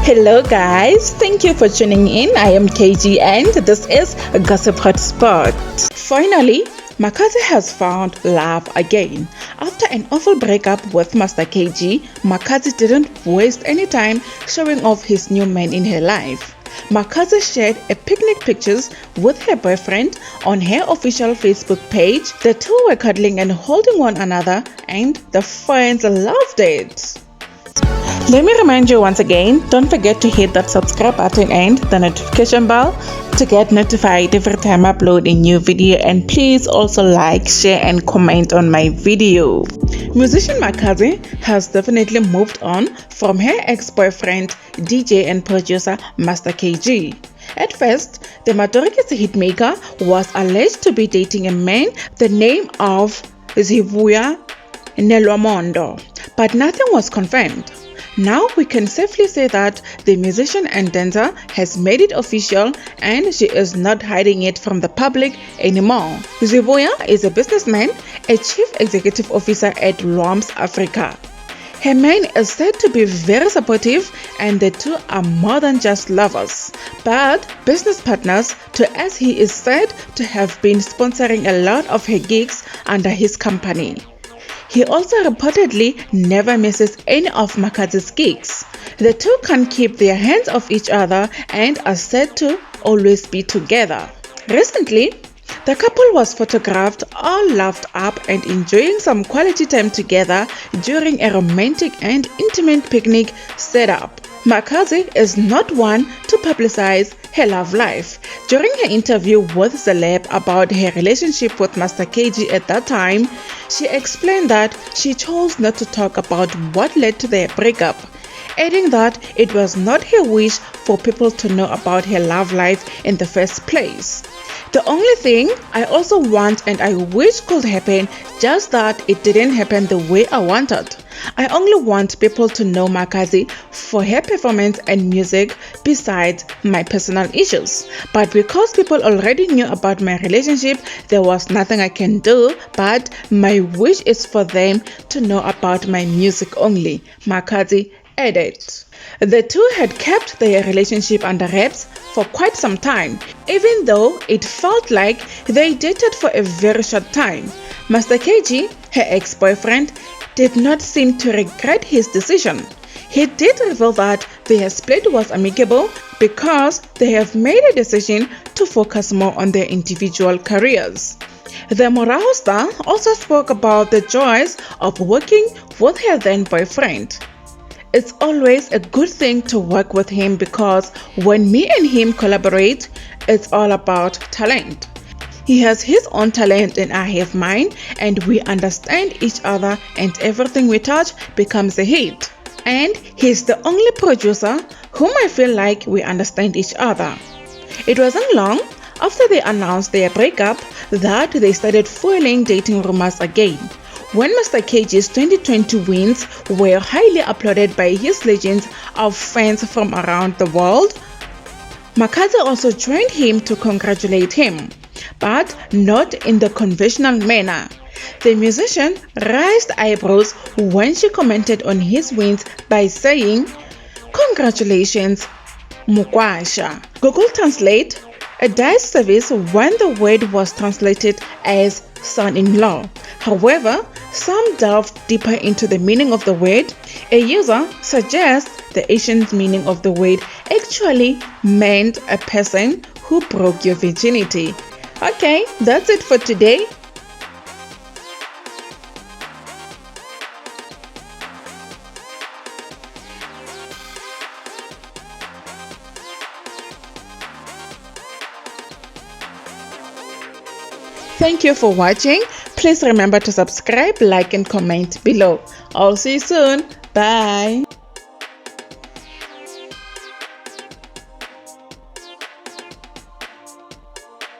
Hello, guys. Thank you for tuning in. I am KG, and this is Gossip Hotspot. Finally, Makazi has found love again. After an awful breakup with Master KG, Makazi didn't waste any time showing off his new man in her life. Makazi shared a picnic pictures with her boyfriend on her official Facebook page. The two were cuddling and holding one another, and the fans loved it. Let me remind you once again, don't forget to hit that subscribe button and the notification bell to get notified every time I upload a new video, and please also like, share and comment on my video. Musician Makazi has definitely moved on from her ex-boyfriend, DJ and producer Master KG. At first, the Matorikisi hitmaker was alleged to be dating a man the name of Zivuya Nelwamondo, but nothing was confirmed. Now we can safely say that the musician and dancer has made it official, and she is not hiding it from the public anymore. Zivuya is a businessman, a chief executive officer at Lwams Africa. Her man is said to be very supportive, and the two are more than just lovers, but business partners too, as he is said to have been sponsoring a lot of her gigs under his company. He also reportedly never misses any of Makazi's gigs. The two can't keep their hands off each other and are said to always be together. Recently, the couple was photographed all loved up and enjoying some quality time together during a romantic and intimate picnic setup. Makazi is not one to publicize her love life. During her interview with Celeb about her relationship with Master KG at that time, she explained that she chose not to talk about what led to their breakup, adding that it was not her wish for people to know about her love life in the first place. The only thing I also want and I wish could happen, just that it didn't happen the way I wanted. I only want people to know Makazi for her performance and music besides my personal issues. But because people already knew about my relationship, there was nothing I can do, but my wish is for them to know about my music only, Makazi added. The two had kept their relationship under wraps for quite some time, even though it felt like they dated for a very short time. Master KG, her ex-boyfriend, did not seem to regret his decision. He did reveal that their split was amicable because they have made a decision to focus more on their individual careers. The Moraho star also spoke about the joys of working with her then boyfriend. It's always a good thing to work with him because when me and him collaborate, it's all about talent. He has his own talent and I have mine, and we understand each other and everything we touch becomes a hit. And he's the only producer whom I feel like we understand each other. It wasn't long after they announced their breakup that they started fueling dating rumors again. When Master KG's 2020 wins were highly applauded by his legions of fans from around the world, Makazi also joined him to congratulate him, but not in the conventional manner. The musician raised eyebrows when she commented on his wins by saying, "Congratulations, Mukwasha." Google Translate, a dice service when the word was translated as son-in-law. However, some delved deeper into the meaning of the word. A user suggests the ancient meaning of the word actually meant a person who broke your virginity. Okay, that's it for today. Thank you for watching. Please remember to subscribe, like and comment below. I'll see you soon. Bye.